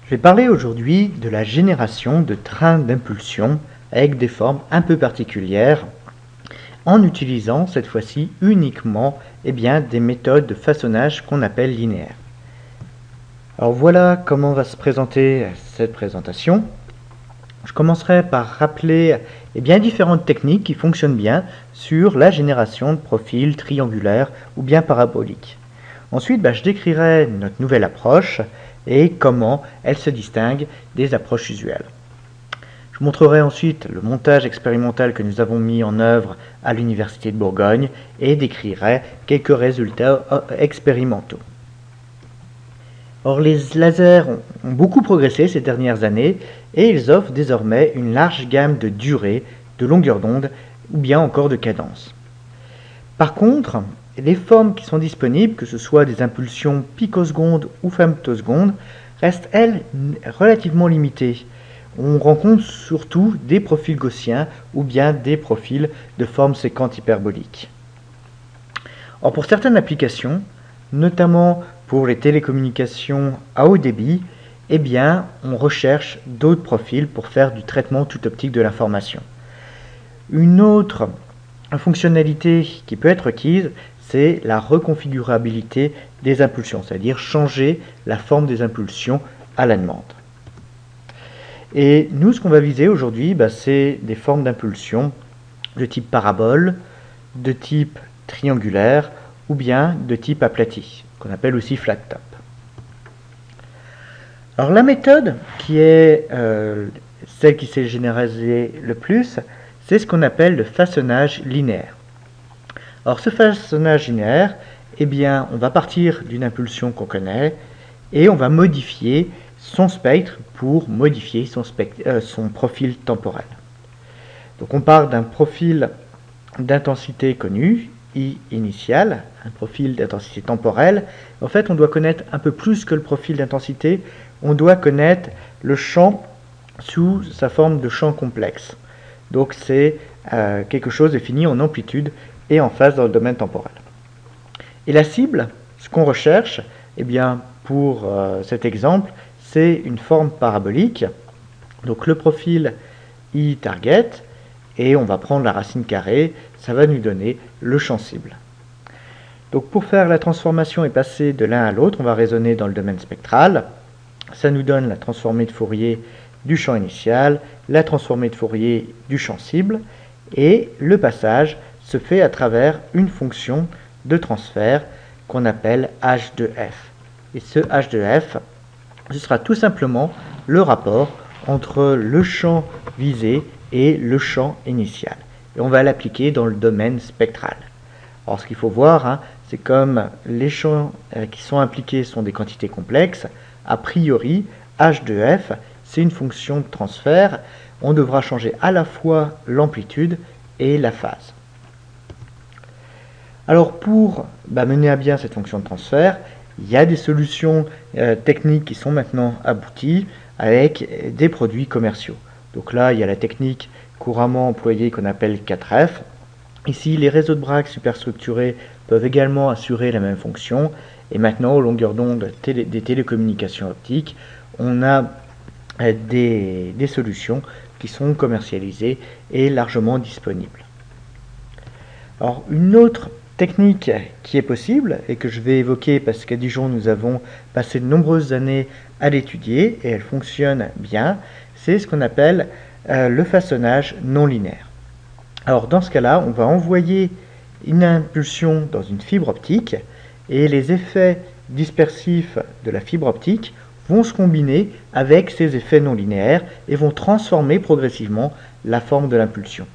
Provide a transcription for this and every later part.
Je vais parler aujourd'hui de la génération de trains d'impulsion avec des formes un peu particulières en utilisant cette fois-ci uniquement des méthodes de façonnage qu'on appelle linéaires. Alors voilà comment va se présenter cette présentation. Je commencerai par rappeler différentes techniques qui fonctionnent bien sur la génération de profils triangulaires ou bien paraboliques. Ensuite, je décrirai notre nouvelle approche et comment elle se distingue des approches usuelles. Je montrerai ensuite le montage expérimental que nous avons mis en œuvre à l'Université de Bourgogne et décrirai quelques résultats expérimentaux. Or, les lasers ont beaucoup progressé ces dernières années et ils offrent désormais une large gamme de durées, de longueurs d'onde ou bien encore de cadence. Par contre, les formes qui sont disponibles, que ce soit des impulsions picosecondes ou femtosecondes, restent, elles, relativement limitées. On rencontre surtout des profils gaussiens ou bien des profils de formes séquentes hyperboliques. Or, pour certaines applications, notamment pour les télécommunications à haut débit, on recherche d'autres profils pour faire du traitement tout optique de l'information. Une autre fonctionnalité qui peut être requise, c'est la reconfigurabilité des impulsions, c'est-à-dire changer la forme des impulsions à la demande. Et nous, ce qu'on va viser aujourd'hui, c'est des formes d'impulsion de type parabole, de type triangulaire ou bien de type aplati, qu'on appelle aussi flat top. Alors la méthode qui est celle qui s'est généralisée le plus, c'est ce qu'on appelle le façonnage linéaire. Alors ce façonnage linéaire, on va partir d'une impulsion qu'on connaît et on va modifier son spectre pour modifier son profil temporel. Donc on part d'un profil d'intensité connu, I initial, un profil d'intensité temporelle. En fait, on doit connaître un peu plus que le profil d'intensité, on doit connaître le champ sous sa forme de champ complexe. Donc c'est quelque chose défini en amplitude et en phase dans le domaine temporel. Et la cible, ce qu'on recherche, pour cet exemple, c'est une forme parabolique. Donc le profil I target, et on va prendre la racine carrée, ça va nous donner le champ cible. Donc pour faire la transformation et passer de l'un à l'autre, on va raisonner dans le domaine spectral. Ça nous donne la transformée de Fourier du champ initial, la transformée de Fourier du champ cible, et le passage se fait à travers une fonction de transfert qu'on appelle h de f. Et ce h de f, ce sera tout simplement le rapport entre le champ visé et le champ initial. Et on va l'appliquer dans le domaine spectral. Alors ce qu'il faut voir, c'est comme les champs qui sont impliqués sont des quantités complexes, a priori, h de f, c'est une fonction de transfert. On devra changer à la fois l'amplitude et la phase. Alors pour mener à bien cette fonction de transfert, il y a des solutions techniques qui sont maintenant abouties avec des produits commerciaux. Donc là, il y a la technique couramment employée qu'on appelle 4F. Ici, les réseaux de Bragg superstructurés peuvent également assurer la même fonction. Et maintenant, aux longueurs d'onde des télécommunications optiques, on a des solutions qui sont commercialisées et largement disponibles. Alors, une autre technique qui est possible et que je vais évoquer parce qu'à Dijon nous avons passé de nombreuses années à l'étudier et elle fonctionne bien, c'est ce qu'on appelle le façonnage non linéaire. Alors dans ce cas-là, on va envoyer une impulsion dans une fibre optique et les effets dispersifs de la fibre optique vont se combiner avec ces effets non linéaires et vont transformer progressivement la forme de l'impulsion.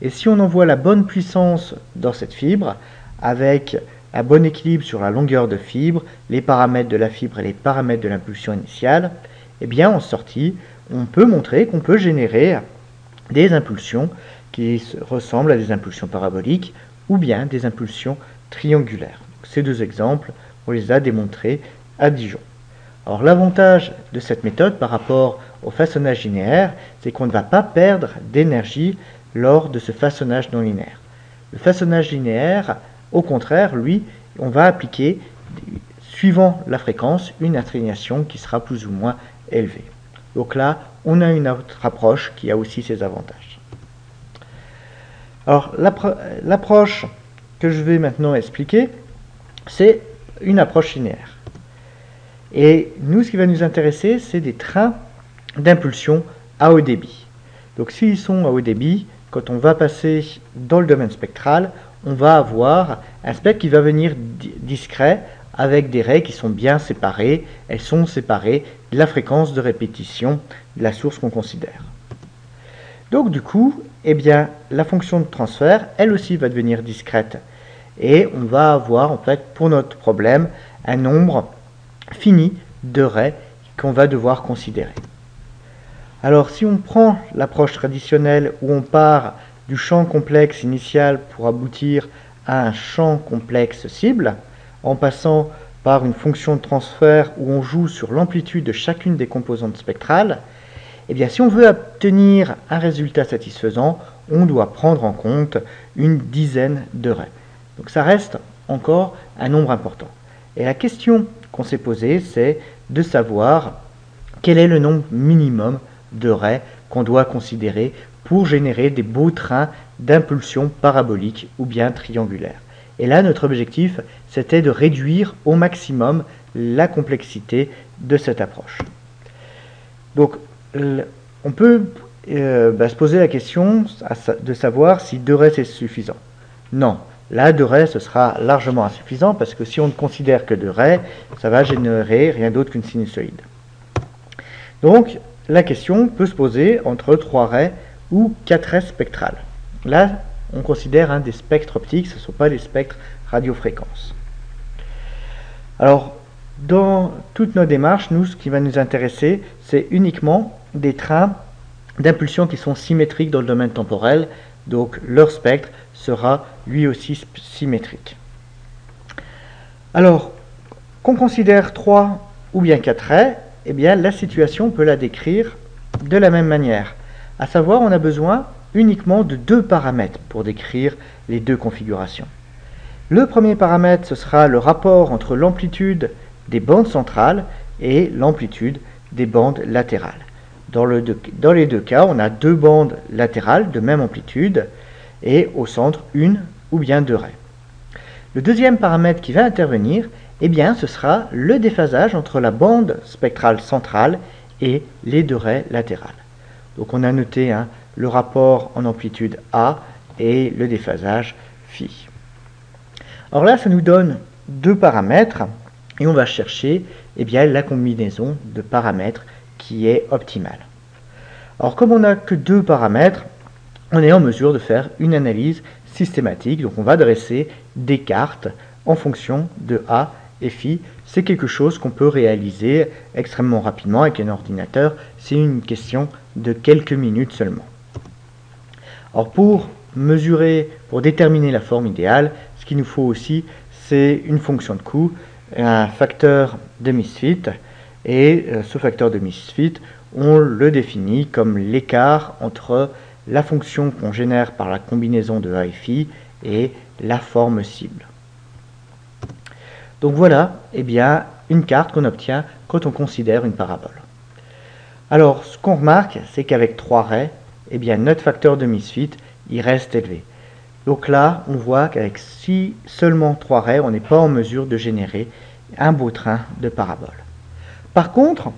Et si on envoie la bonne puissance dans cette fibre, avec un bon équilibre sur la longueur de fibre, les paramètres de la fibre et les paramètres de l'impulsion initiale, en sortie, on peut montrer qu'on peut générer des impulsions qui ressemblent à des impulsions paraboliques ou bien des impulsions triangulaires. Ces deux exemples, on les a démontrés à Dijon. Alors l'avantage de cette méthode par rapport au façonnage linéaire, c'est qu'on ne va pas perdre d'énergie lors de ce façonnage non linéaire. Le façonnage linéaire, au contraire, lui, on va appliquer, suivant la fréquence, une atténuation qui sera plus ou moins élevé. Donc là, on a une autre approche qui a aussi ses avantages. Alors, l'approche que je vais maintenant expliquer, c'est une approche linéaire. Et nous, ce qui va nous intéresser, c'est des trains d'impulsion à haut débit. Donc, s'ils sont à haut débit, quand on va passer dans le domaine spectral, on va avoir un spectre qui va venir discret avec des raies qui sont bien séparées. Elles sont séparées de la fréquence de répétition de la source qu'on considère. Donc du coup, eh bien, la fonction de transfert, elle aussi va devenir discrète. Et on va avoir, en fait, pour notre problème, un nombre fini de raies qu'on va devoir considérer. Alors, si on prend l'approche traditionnelle où on part du champ complexe initial pour aboutir à un champ complexe cible, en passant par une fonction de transfert où on joue sur l'amplitude de chacune des composantes spectrales, eh bien, si on veut obtenir un résultat satisfaisant, on doit prendre en compte une dizaine de raies. Donc ça reste encore un nombre important. Et la question qu'on s'est posée, c'est de savoir quel est le nombre minimum de raies qu'on doit considérer pour générer des beaux trains d'impulsion parabolique ou bien triangulaire. Et là, notre objectif, c'était de réduire au maximum la complexité de cette approche. Donc, on peut se poser la question de savoir si 2 raies c'est suffisant. Non, là 2 raies ce sera largement insuffisant parce que si on ne considère que 2 raies, ça va générer rien d'autre qu'une sinusoïde. Donc la question peut se poser entre 3 raies ou 4 raies spectrales. Là, on considère des spectres optiques, ce ne sont pas des spectres radiofréquences. Alors, dans toute nos démarches, nous, ce qui va nous intéresser, c'est uniquement des trains d'impulsion qui sont symétriques dans le domaine temporel, donc leur spectre sera lui aussi symétrique. Alors, qu'on considère 3 ou bien 4 raies, eh bien la situation, on peut la décrire de la même manière. À savoir, on a besoin uniquement de 2 paramètres pour décrire les 2 configurations. Le premier paramètre, ce sera le rapport entre l'amplitude des bandes centrales et l'amplitude des bandes latérales. Dans les 2 cas, on a 2 bandes latérales de même amplitude et au centre, une ou bien 2 raies. Le deuxième paramètre qui va intervenir, eh bien, ce sera le déphasage entre la bande spectrale centrale et les 2 raies latérales. Donc on a noté le rapport en amplitude A et le déphasage phi. Alors là, ça nous donne 2 paramètres et on va chercher la combinaison de paramètres qui est optimale. Alors comme on n'a que 2 paramètres, on est en mesure de faire une analyse systématique. Donc on va dresser des cartes en fonction de A et phi. C'est quelque chose qu'on peut réaliser extrêmement rapidement avec un ordinateur. C'est une question de quelques minutes seulement. Alors pour mesurer, pour déterminer la forme idéale, ce qu'il nous faut aussi, c'est une fonction de coût, un facteur de misfit. Et ce facteur de misfit, on le définit comme l'écart entre la fonction qu'on génère par la combinaison de A et phi et la forme cible. Donc voilà, une carte qu'on obtient quand on considère une parabole. Alors, ce qu'on remarque, c'est qu'avec 3 raies, notre facteur de misfit, il reste élevé. Donc là, on voit qu'avec seulement 3 raies, on n'est pas en mesure de générer un beau train de parabole. Par contre,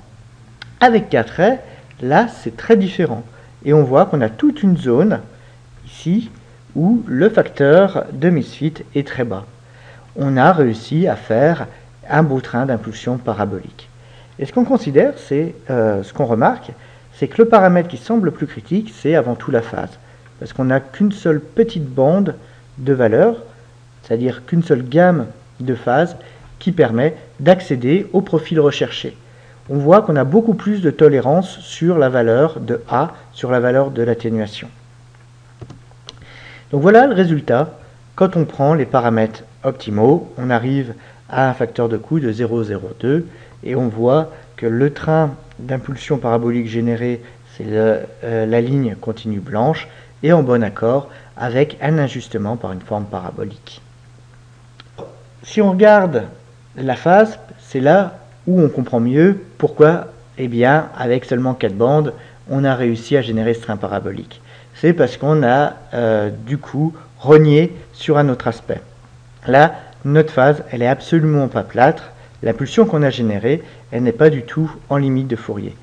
avec 4 raies, là, c'est très différent. Et on voit qu'on a toute une zone, ici, où le facteur de misfit est très bas. On a réussi à faire un beau train d'impulsion parabolique. Et ce qu'on considère, ce qu'on remarque, c'est que le paramètre qui semble le plus critique, c'est avant tout la phase. Parce qu'on n'a qu'une seule petite bande de valeurs, c'est-à-dire qu'une seule gamme de phases qui permet d'accéder au profil recherché. On voit qu'on a beaucoup plus de tolérance sur la valeur de A, sur la valeur de l'atténuation. Donc voilà le résultat. Quand on prend les paramètres optimaux, on arrive à un facteur de coût de 0,02 et on voit que le train d'impulsion parabolique généré, c'est la ligne continue blanche et en bon accord avec un ajustement par une forme parabolique. Si on regarde la phase, c'est là où on comprend mieux pourquoi eh bien, avec seulement 4 bandes, on a réussi à générer ce train parabolique? C'est parce qu'on a du coup rogné sur un autre aspect. Là, notre phase, elle est absolument pas plâtre. L'impulsion qu'on a générée, elle n'est pas du tout en limite de Fourier.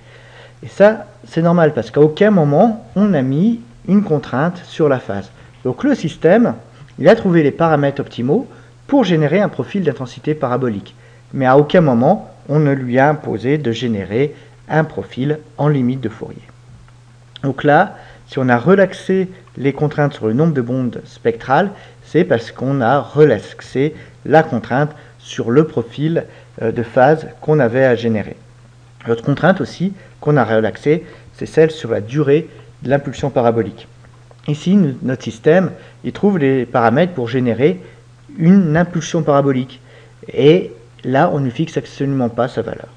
Et ça, c'est normal parce qu'à aucun moment, on a mis une contrainte sur la phase. Donc le système, il a trouvé les paramètres optimaux pour générer un profil d'intensité parabolique. Mais à aucun moment, on ne lui a imposé de générer un profil en limite de Fourier. Donc là, si on a relaxé les contraintes sur le nombre de bandes spectrales, c'est parce qu'on a relaxé la contrainte sur le profil de phase qu'on avait à générer. L'autre contrainte aussi qu'on a relaxée, c'est celle sur la durée de l'impulsion parabolique. Ici, notre système, il trouve les paramètres pour générer une impulsion parabolique. Et là, on ne fixe absolument pas sa valeur.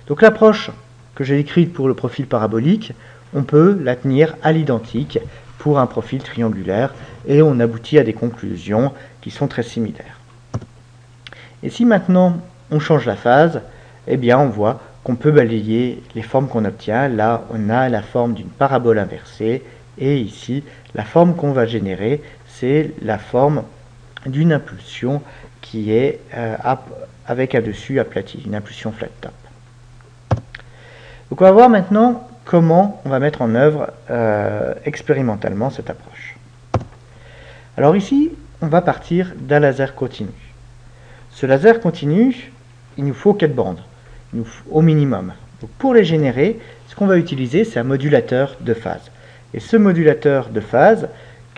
Donc l'approche que j'ai décrite pour le profil parabolique, on peut la tenir à l'identique pour un profil triangulaire et on aboutit à des conclusions qui sont très similaires. Et si maintenant on change la phase, eh bien on voit qu'on peut balayer les formes qu'on obtient. Là, on a la forme d'une parabole inversée et ici, la forme qu'on va générer, c'est la forme d'une impulsion qui est avec un dessus aplati, une impulsion flat top. Donc on va voir maintenant comment on va mettre en œuvre expérimentalement cette approche. Alors ici, on va partir d'un laser continu. Ce laser continu, il nous faut 4 bandes, au minimum. Donc pour les générer, ce qu'on va utiliser, c'est un modulateur de phase. Et ce modulateur de phase,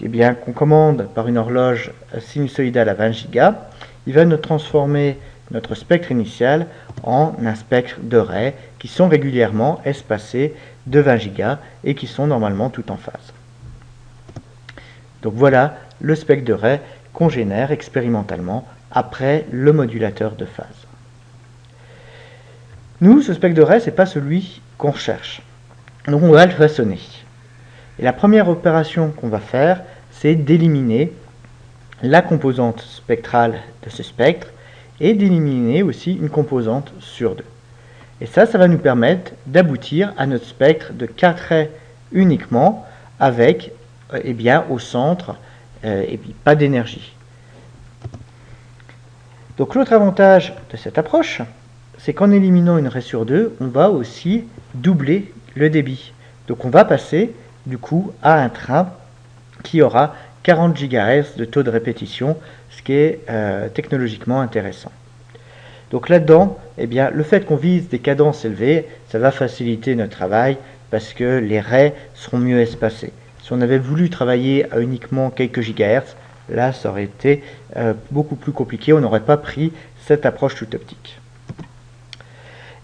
eh bien, qu'on commande par une horloge sinusoïdale à 20 Go, il va nous transformer notre spectre initial en un spectre de raies qui sont régulièrement espacés de 20 Go et qui sont normalement tout en phase. Donc voilà le spectre de raies qu'on génère expérimentalement après le modulateur de phase. Nous, ce spectre de raies, ce n'est pas celui qu'on recherche. Donc on va le façonner. Et la première opération qu'on va faire, c'est d'éliminer la composante spectrale de ce spectre et d'éliminer aussi une composante sur 2. Et ça va nous permettre d'aboutir à notre spectre de 4 raies uniquement avec, eh bien, au centre, et puis pas d'énergie. Donc l'autre avantage de cette approche, c'est qu'en éliminant une raie sur 2, on va aussi doubler le débit. Donc on va passer du coup à un train qui aura 40 GHz de taux de répétition, ce qui est technologiquement intéressant. Donc là-dedans, eh bien, le fait qu'on vise des cadences élevées, ça va faciliter notre travail parce que les raies seront mieux espacées. Si on avait voulu travailler à uniquement quelques gigahertz, là ça aurait été beaucoup plus compliqué, on n'aurait pas pris cette approche toute optique.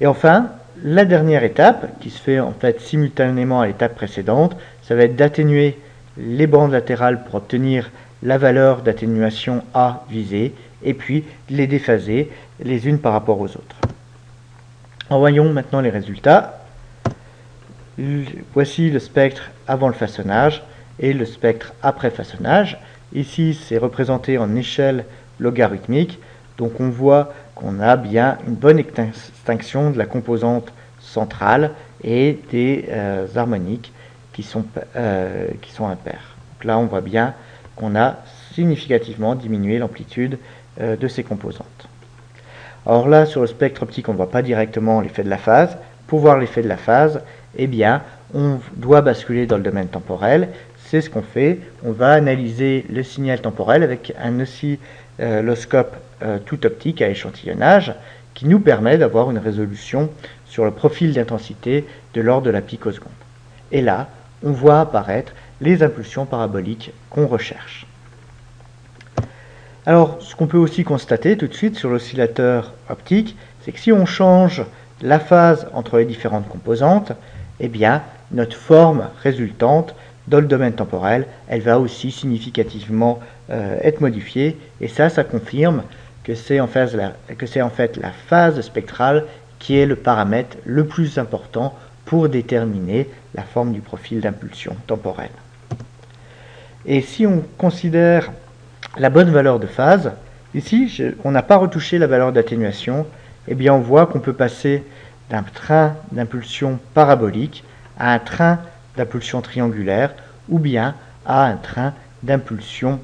Et enfin, la dernière étape, qui se fait en fait simultanément à l'étape précédente, ça va être d'atténuer les bandes latérales pour obtenir la valeur d'atténuation A visée, et puis les déphaser les unes par rapport aux autres. En voyons maintenant les résultats. Voici le spectre avant le façonnage et le spectre après façonnage. Ici, c'est représenté en échelle logarithmique, donc on voit qu'on a bien une bonne extinction de la composante centrale et des harmoniques qui sont impairs. Donc là, on voit bien qu'on a significativement diminué l'amplitude de ces composantes. Alors là, sur le spectre optique, on ne voit pas directement l'effet de la phase. Pour voir l'effet de la phase, eh bien, on doit basculer dans le domaine temporel. C'est ce qu'on fait. On va analyser le signal temporel avec un oscilloscope tout optique à échantillonnage qui nous permet d'avoir une résolution sur le profil d'intensité de l'ordre de la picoseconde. Et là, on voit apparaître les impulsions paraboliques qu'on recherche. Alors, ce qu'on peut aussi constater tout de suite sur l'oscillateur optique, c'est que si on change la phase entre les différentes composantes, eh bien, notre forme résultante dans le domaine temporel, elle va aussi significativement être modifiée, et ça confirme que c'est en fait la phase spectrale qui est le paramètre le plus important pour déterminer la forme du profil d'impulsion temporelle. Et si on considère la bonne valeur de phase, ici on n'a pas retouché la valeur d'atténuation, eh bien on voit qu'on peut passer d'un train d'impulsion parabolique à un train d'impulsion triangulaire ou bien à un train d'impulsion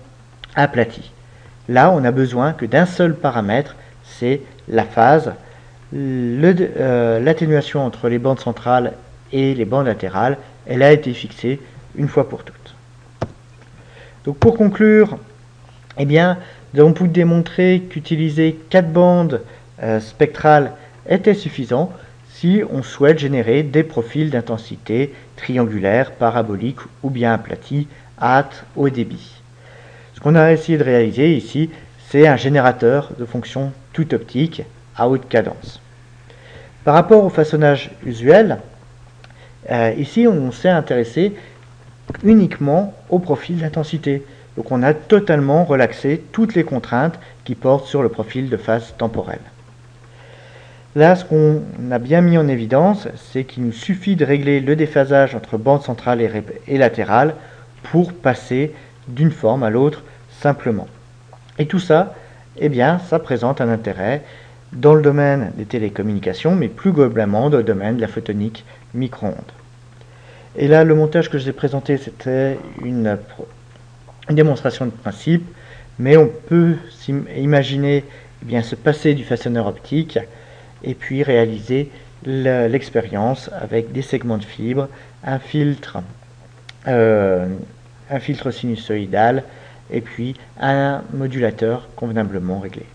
aplati. Là, on a besoin que d'un seul paramètre, c'est la phase, l'atténuation entre les bandes centrales et les bandes latérales. Elle a été fixée une fois pour toutes. Donc pour conclure, eh bien, nous avons pu démontrer qu'utiliser 4 bandes spectrales était suffisant si on souhaite générer des profils d'intensité triangulaires, paraboliques ou bien aplatis à haut débit. Ce qu'on a essayé de réaliser ici, c'est un générateur de fonctions tout optiques à haute cadence. Par rapport au façonnage usuel, ici on s'est intéressé uniquement au profil d'intensité. Donc on a totalement relaxé toutes les contraintes qui portent sur le profil de phase temporelle. Là, ce qu'on a bien mis en évidence, c'est qu'il nous suffit de régler le déphasage entre bande centrale et latérale pour passer d'une forme à l'autre simplement. Et tout ça, eh bien, ça présente un intérêt dans le domaine des télécommunications, mais plus globalement dans le domaine de la photonique micro-ondes. Et là, le montage que je vous ai présenté, c'était une démonstration de principe, mais on peut imaginer bien se passer du façonneur optique et puis réaliser l'expérience avec des segments de fibres, un filtre sinusoïdal et puis un modulateur convenablement réglé.